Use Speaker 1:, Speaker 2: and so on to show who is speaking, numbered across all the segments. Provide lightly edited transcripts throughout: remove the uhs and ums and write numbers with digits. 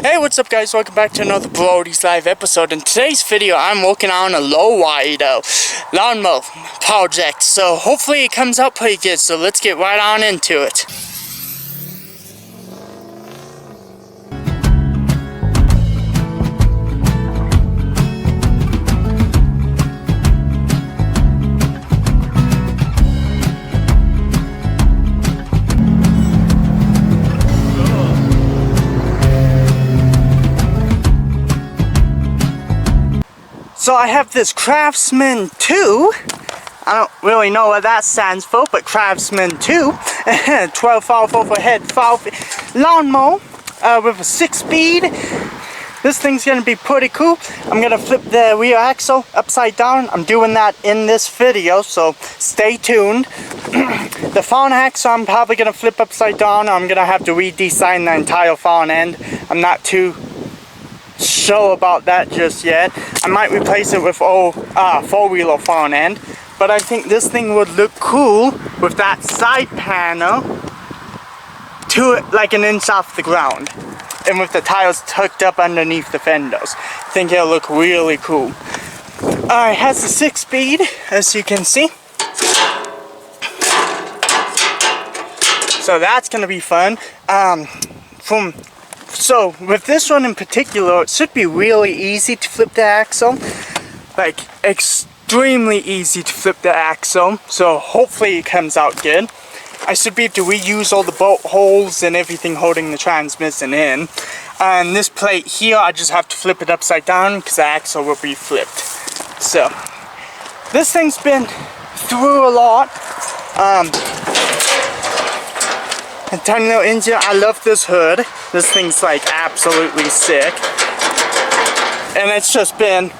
Speaker 1: Hey, what's up guys? Welcome back to another Brody's Live episode. In today's video, I'm working on a Lowrider Lawnmower project. So hopefully it comes out pretty good. So let's get right on into it. So I have this Craftsman 2. I don't really know what that stands for, but Craftsman 2. 12 valve overhead valve lawnmower with a 6-speed. This thing's going to be pretty cool. I'm going to flip the rear axle upside down. I'm doing that in this video, so stay tuned. The front axle I'm probably going to flip upside down. I'm going to have to redesign the entire front end. I'm not too sure about that just yet. I might replace it with four-wheeler front end, but I think this thing would look cool with that side panel to it like an inch off the ground and with the tires tucked up underneath the fenders. I think it'll look really cool. It has a 6-speed, as you can see, so that's gonna be fun. So with this one in particular, it should be really easy to flip the axle, like extremely easy to flip the axle, so hopefully it comes out good. I should be able to reuse all the bolt holes and everything holding the transmission in. And this plate here, I just have to flip it upside down because the axle will be flipped. So this thing's been through a lot. A tiny little engine. I love this hood. This thing's like absolutely sick. And it's just been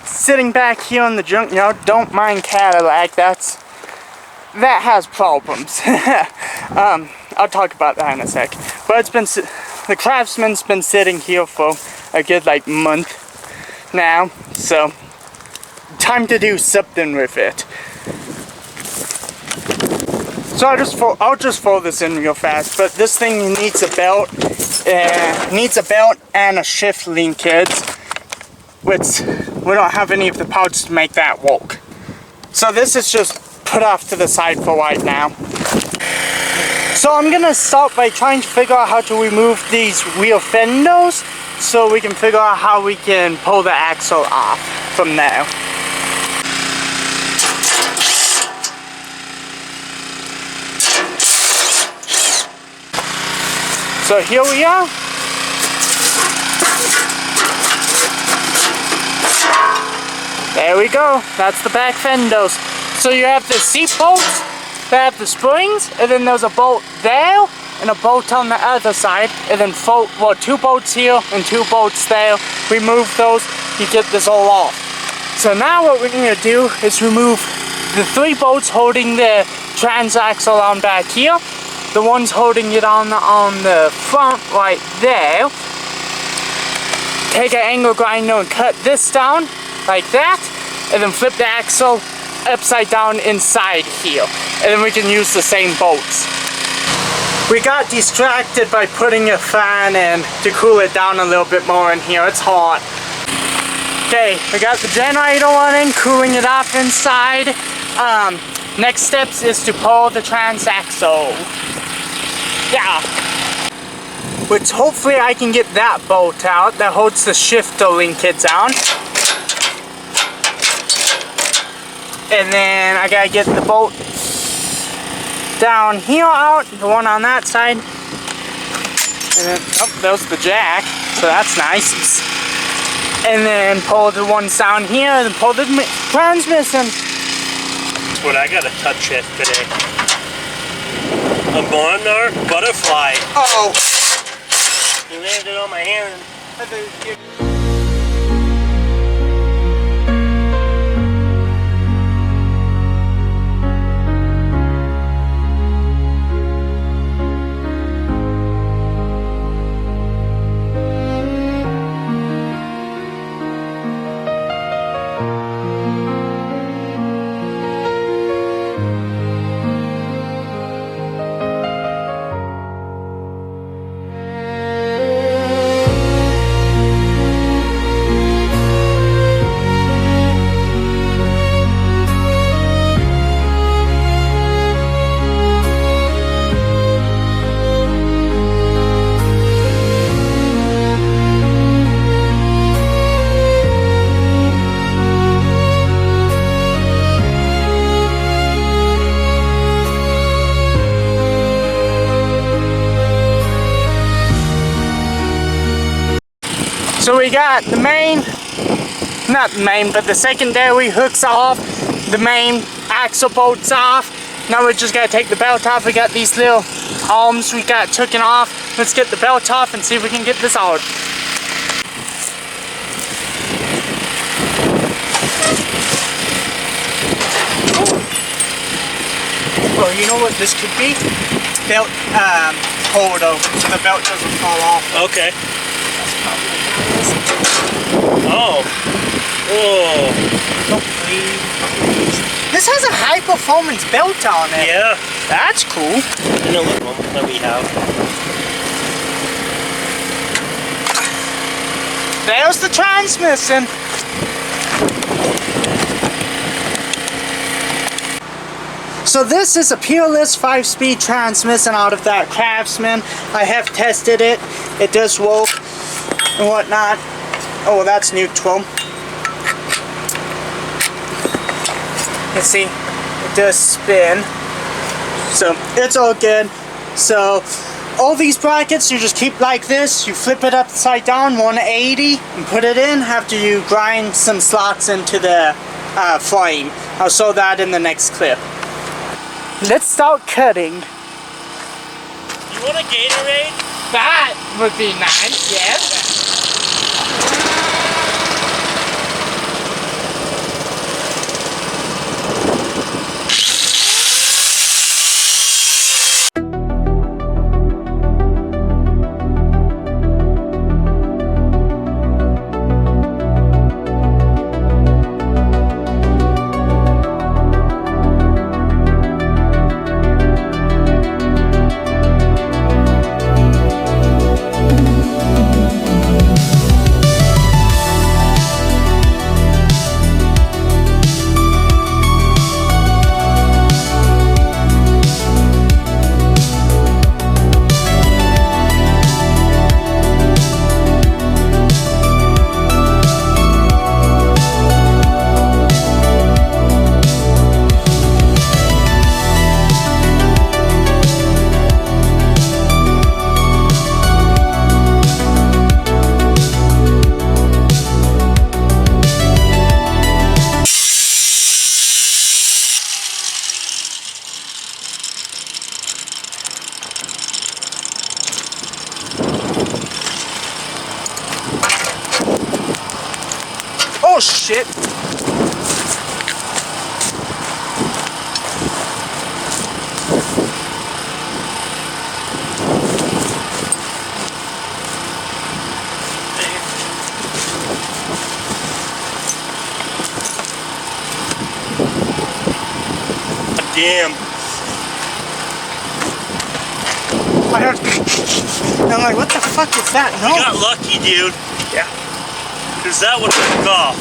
Speaker 1: sitting back here in the junkyard. Don't mind Cadillac. That has problems. I'll talk about that in a sec. But it's been, the Craftsman's been sitting here for a good like month now. So time to do something with it. So I'll just fold this in real fast, but this thing needs a belt. Needs a belt and a shift linkage, which we don't have any of the parts to make that work. So this is just put off to the side for right now. So I'm gonna start by trying to figure out how to remove these rear fenders, so we can figure out how we can pull the axle off from there. So here we are. There we go. That's the back fenders. So you have the seat bolts that have the springs, and then there's a bolt there and a bolt on the other side, and then two bolts here and 2 bolts there. Remove those, you get this all off. So now what we're going to do is remove the 3 bolts holding the transaxle on back here. The one's holding it on the front right there. Take an angle grinder and cut this down like that, and then flip the axle upside down inside here, and then we can use the same bolts. We got distracted by putting a fan in to cool it down a little bit more in here. It's hot. Okay, we got the generator on in, cooling it off inside. Next steps is to pull the transaxle. Yeah. Which hopefully I can get that bolt out that holds the shifter linkage down. And then I gotta get the bolt down here out, the one on that side. And then, oh, there's the jack, so that's nice. And then pull the ones down here and then pull the transmission.
Speaker 2: That's what I gotta touch yesterday. A monarch butterfly.
Speaker 1: Uh-oh.
Speaker 2: He landed on my hand.
Speaker 1: So we got the main, not the main, but the secondary hooks off, the main axle bolts off. Now we just gotta take the belt off. We got these little arms we got taken off. Let's get the belt off and see if we can get this out. Oh, you know what this could be? Belt holder, so the belt doesn't fall off.
Speaker 2: Okay. Oh. Whoa.
Speaker 1: This has a high performance belt on it.
Speaker 2: Yeah.
Speaker 1: That's cool.
Speaker 2: And a little one that we have.
Speaker 1: There's the transmission. So this is a peerless 5-speed transmission out of that Craftsman. I have tested it. It does work and whatnot. Oh, that's neutral. You see, it does spin. So it's all good. So all these brackets you just keep like this. You flip it upside down 180 and put it in after you grind some slots into the frame. I'll show that in the next clip. Let's start cutting.
Speaker 2: You want a Gatorade?
Speaker 1: That would be nice, yes. Oh shit!
Speaker 2: Damn.
Speaker 1: I'm like, what the fuck is that? No.
Speaker 2: You got lucky, dude.
Speaker 1: Yeah.
Speaker 2: Because that would have took off.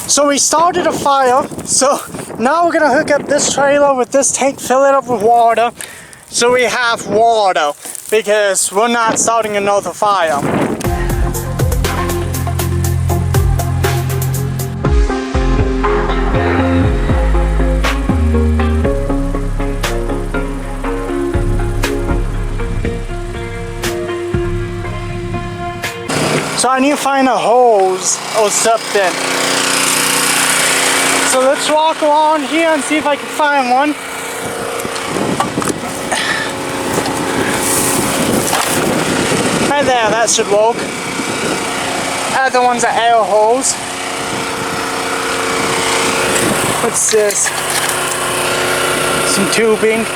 Speaker 1: So we started a fire. So now we're gonna hook up this trailer with this tank, fill it up with water. So we have water because we're not starting another fire. So I need to find a hose or something. So let's walk around here and see if I can find one. Right there, that should work. Other one's an air hose. What's this? Some tubing.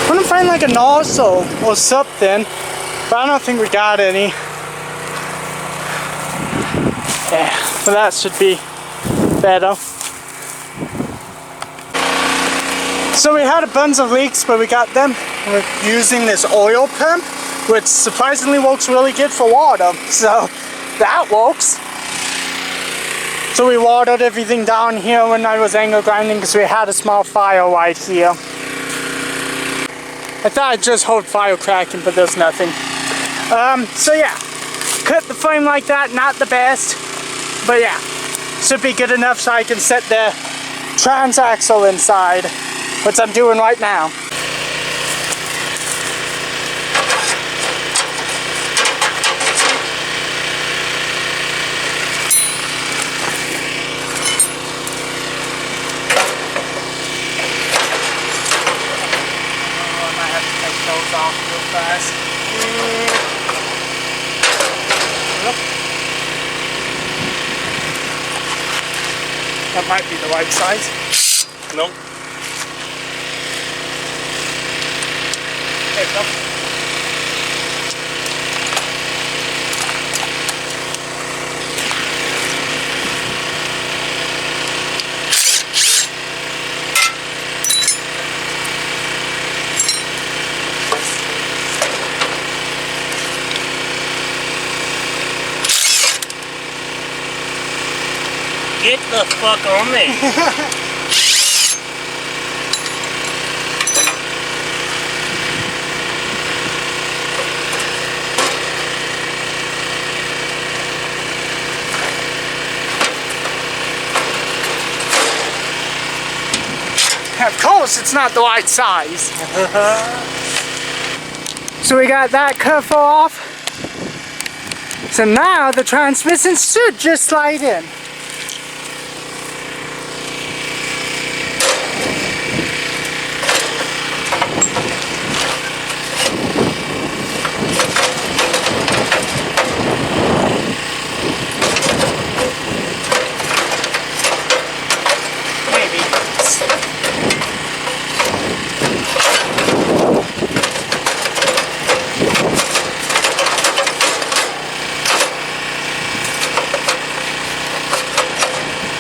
Speaker 1: I'm gonna find like a nozzle or something. But I don't think we got any. Yeah, but that should be better. So we had a bunch of leaks, but we got them. We're using this oil pump, which surprisingly works really good for water. So that works. So we watered everything down here when I was angle grinding because we had a small fire right here. I thought I'd just hold fire cracking, but there's nothing. So yeah, cut the frame like that, not the best, but yeah, should be good enough so I can set the transaxle inside. which I'm doing right now. Those off real fast. Yep. That might be the right size.
Speaker 2: Nope.
Speaker 1: There you go.
Speaker 2: Get the fuck on there.
Speaker 1: Of course, it's not the right size. So we got that cover off. So now the transmission should just slide in.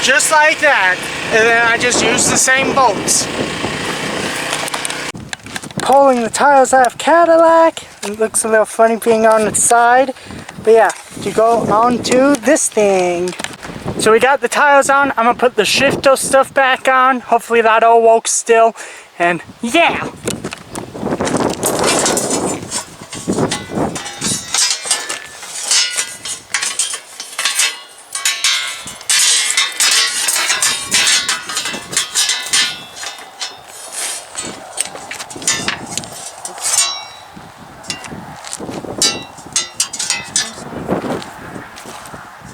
Speaker 1: Just like that, and then I just use the same bolts. Pulling the tires out of Cadillac, it looks a little funny being on its side, but yeah, to go on to this thing. So we got the tires on, I'm gonna put the shifter stuff back on, hopefully that all works still, and yeah!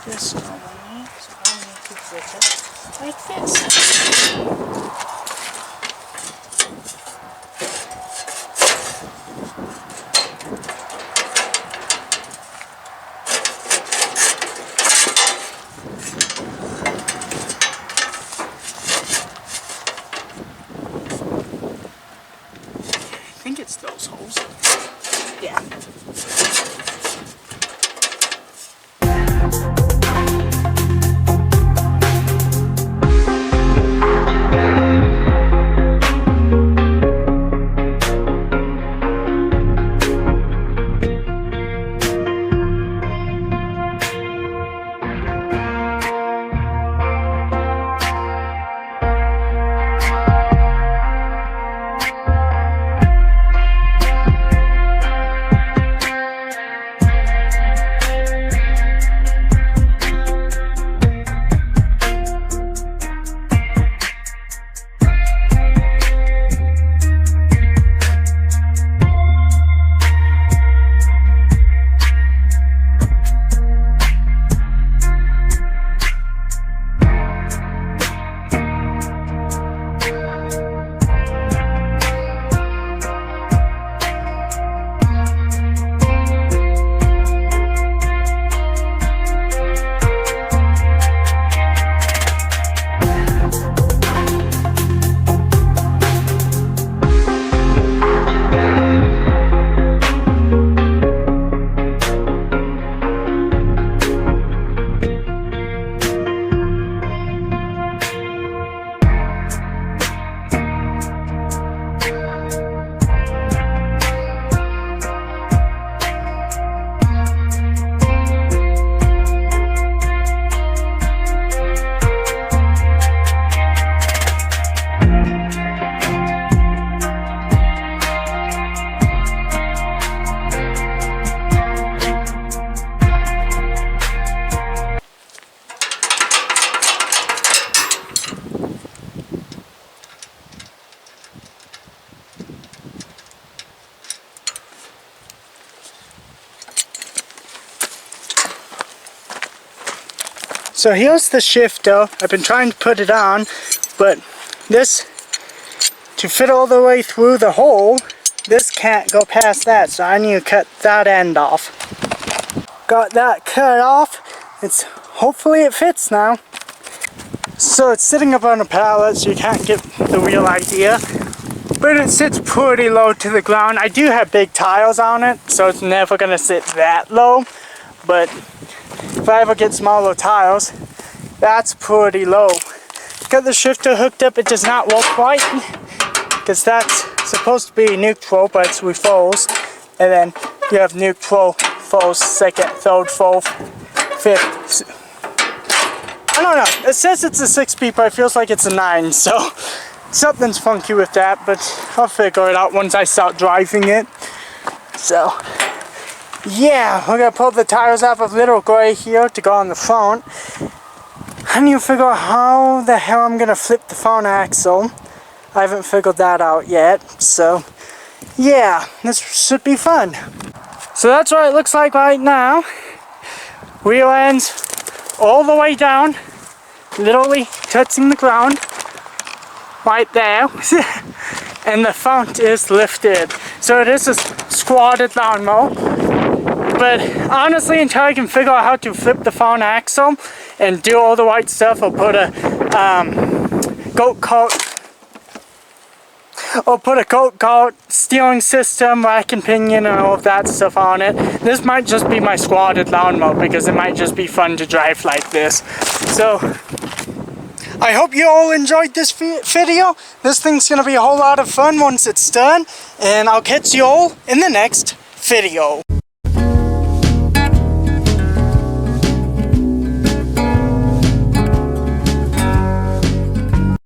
Speaker 1: This normally, so I need to flip it like this. I think it's those holes. Yeah. So here's the shifter. I've been trying to put it on, but this, to fit all the way through the hole, this can't go past that, so I need to cut that end off. Got that cut off. Hopefully it fits now. So it's sitting up on a pallet, so you can't get the real idea. But it sits pretty low to the ground. I do have big tiles on it, so it's never gonna sit that low. But if I ever get smaller tiles, that's pretty low. Got the shifter hooked up, it does not work right, because that's supposed to be neutral, but it's reverse. And then you have neutral, first, second, third, fourth, fifth. I don't know, it says it's a 6-speed, but it feels like it's a 9, so something's funky with that, but I'll figure it out once I start driving it. So, yeah, we're gonna pull the tires off of Little Gray here to go on the front. I need to figure out how the hell I'm gonna flip the front axle. I haven't figured that out yet, so yeah, this should be fun. So that's what it looks like right now. Wheel ends all the way down, literally touching the ground right there. And the front is lifted. So it is a squatted lawnmower. But honestly, until I can figure out how to flip the front axle and do all the right stuff, I'll put a goat cart steering system, rack and pinion, and all of that stuff on it. This might just be my squatted lawnmower because it might just be fun to drive like this. So I hope you all enjoyed this video. This thing's gonna be a whole lot of fun once it's done, and I'll catch you all in the next video.